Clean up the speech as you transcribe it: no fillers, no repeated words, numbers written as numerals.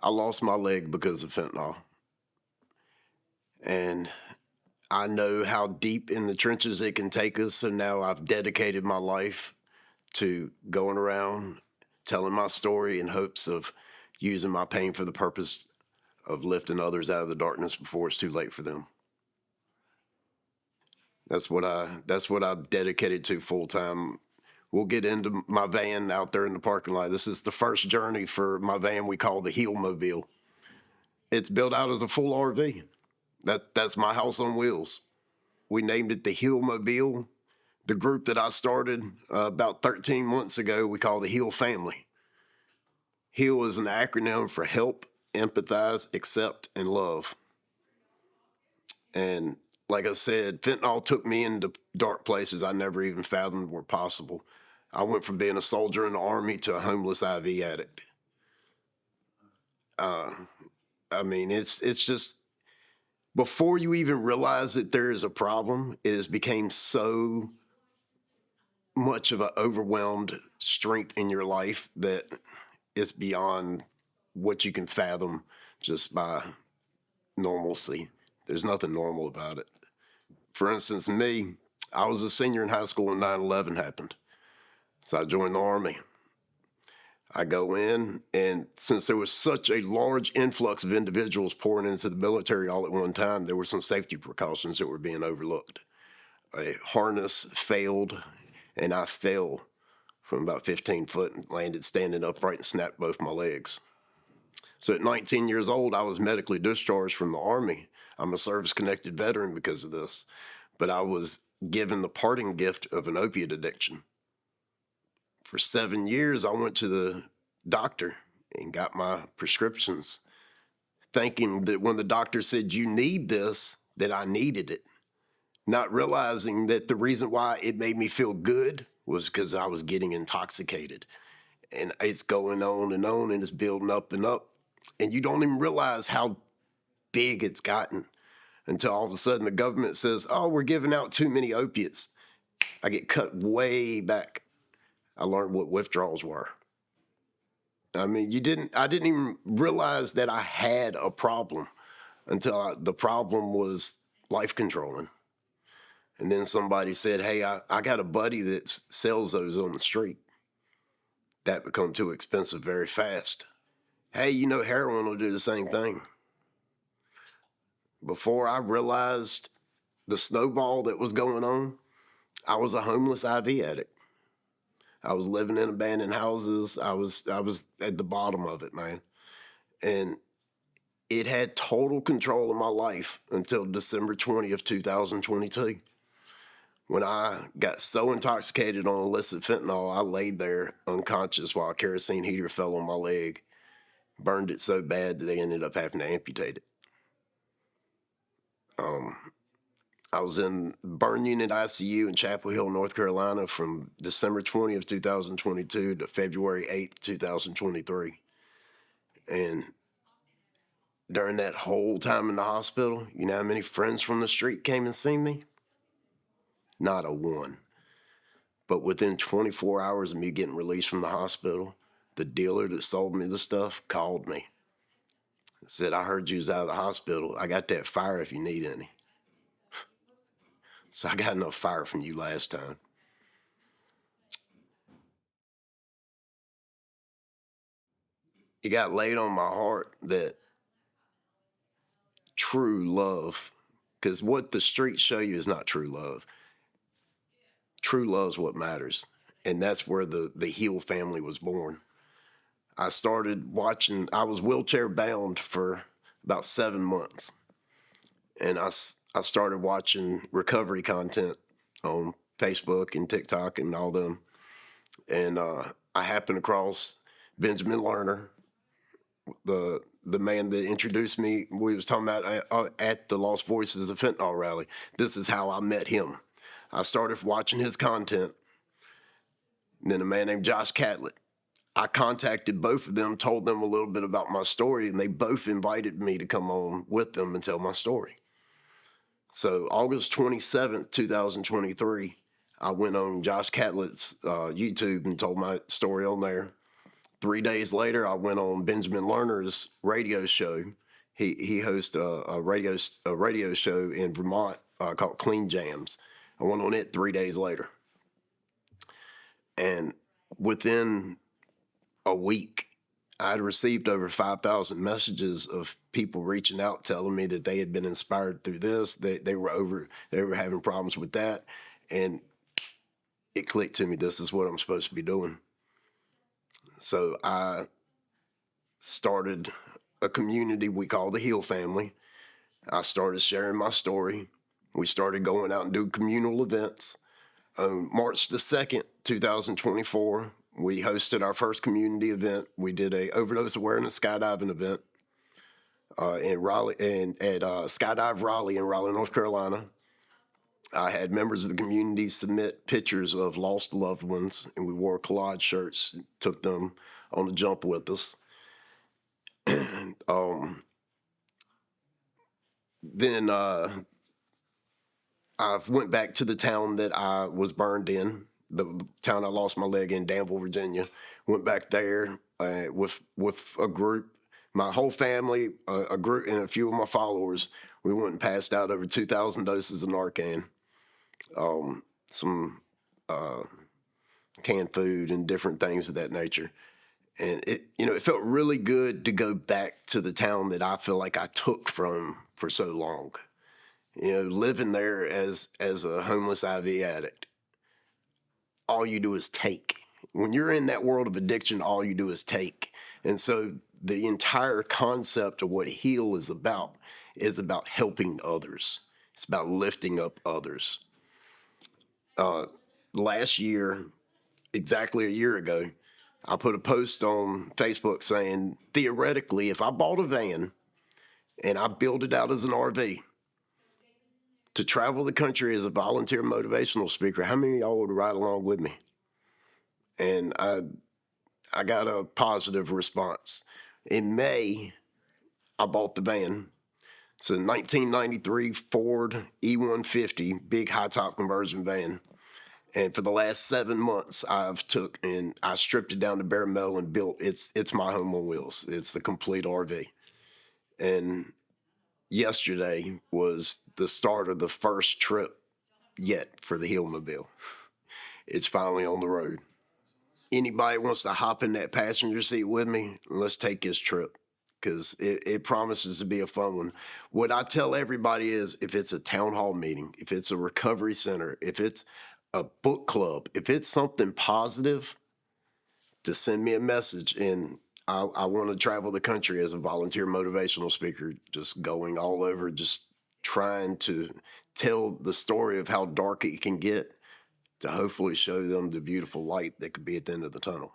I lost my leg because of fentanyl. And I know how deep in the trenches it can take us. So now I've dedicated my life to going around telling my story in hopes of using my pain for the purpose of lifting others out of the darkness before it's too late for them. That's what I've dedicated to full time. We'll get into my van out there in the parking lot. This is the first journey for my van we call the Heelmobile. It's built out as a full RV. That's my house on wheels. We named it the Heelmobile. The group that I started about 13 months ago, we call the Heal family. Heal is an acronym for help, empathize, accept, and love. And like I said, fentanyl took me into dark places I never even fathomed were possible. I went from being a soldier in the Army to a homeless IV addict. I mean, it's just, before you even realize that there is a problem, it has become so much of an overwhelmed strength in your life that it's beyond what you can fathom just by normalcy. There's nothing normal about it. For instance, me, I was a senior in high school when 9/11 happened. So I joined the Army. I go in, and since there was such a large influx of individuals pouring into the military all at one time, there were some safety precautions that were being overlooked. A harness failed, and I fell from about 15 foot and landed standing upright and snapped both my legs. So at 19 years old, I was medically discharged from the Army. I'm a service-connected veteran because of this, but I was given the parting gift of an opiate addiction. For 7 years, I went to the doctor and got my prescriptions, thinking that when the doctor said, you need this, that I needed it, not realizing that the reason why it made me feel good was because I was getting intoxicated. And it's going on, and it's building up and up. And you don't even realize how big it's gotten until all of a sudden the government says, oh, we're giving out too many opiates. I get cut way back. I learned what withdrawals were. I mean, I didn't even realize that I had a problem until the problem was life controlling. And then somebody said, hey, I got a buddy that sells those on the street. That become too expensive very fast. Hey, heroin will do the same thing. Before I realized the snowball that was going on, I was a homeless IV addict. I was living in abandoned houses. I was at the bottom of it, man. And it had total control of my life until December 20th, 2022. When I got so intoxicated on illicit fentanyl, I laid there unconscious while a kerosene heater fell on my leg, burned it so bad that they ended up having to amputate it. I was in burn unit ICU in Chapel Hill, North Carolina from December 20th, 2022 to February 8th, 2023. And during that whole time in the hospital, you know how many friends from the street came and seen me? Not a one. But within 24 hours of me getting released from the hospital, the dealer that sold me the stuff called me. Said, I heard you was out of the hospital. I got that fire if you need any. So I got enough fire from you last time. It got laid on my heart that true love, because what the streets show you is not true love. True love is what matters. And that's where the Heal family was born. I started watching, I was wheelchair bound for about 7 months. And I started watching recovery content on Facebook and TikTok and all them. And I happened across Benjamin Lerner, the man that introduced me. We was talking about at the Lost Voices of Fentanyl rally. This is how I met him. I started watching his content. And then a man named Josh Catlett. I contacted both of them, told them a little bit about my story, and they both invited me to come on with them and tell my story. So August 27th, 2023, I went on Josh Catlett's YouTube and told my story on there. 3 days later, I went on Benjamin Lerner's radio show. He hosts a radio show in Vermont called Clean Jams. I went on it 3 days later. And within a week, I had received over 5,000 messages of people reaching out, telling me that they had been inspired through this. They were having problems with that. And it clicked to me, this is what I'm supposed to be doing. So I started a community we call the Heal Family. I started sharing my story. We started going out and doing communal events. On March the 2nd, 2024, we hosted our first community event. We did a overdose awareness skydiving event in Raleigh and at Skydive Raleigh in Raleigh, North Carolina. I had members of the community submit pictures of lost loved ones, and we wore collage shirts, took them on the jump with us. Then I went back to the town that I was burned in, the town I lost my leg in, Danville, Virginia. Went back there with a group, my whole family, a group, and a few of my followers. We went and passed out over 2,000 doses of Narcan, some canned food and different things of that nature. And it felt really good to go back to the town that I feel like I took from for so long. Living there as a homeless IV addict, all you do is take. When you're in that world of addiction, all you do is take. And so the entire concept of what Heal is about helping others. It's about lifting up others. Last year, exactly a year ago, I put a post on Facebook saying, theoretically, if I bought a van and I built it out as an RV to travel the country as a volunteer motivational speaker, how many of y'all would ride along with me? And I got a positive response. In May, I bought the van. It's a 1993 Ford E150, big high-top conversion van. And for the last 7 months, I stripped it down to bare metal and built. It's my home on wheels. It's the complete RV. And yesterday was the start of the first trip yet for the Heelmobile. It's finally on the road. Anybody wants to hop in that passenger seat with me, let's take this trip, because it promises to be a fun one. What I tell everybody is, if it's a town hall meeting, if it's a recovery center, if it's a book club, if it's something positive, to send me a message. And I want to travel the country as a volunteer motivational speaker, just going all over, just trying to tell the story of how dark it can get, to hopefully show them the beautiful light that could be at the end of the tunnel.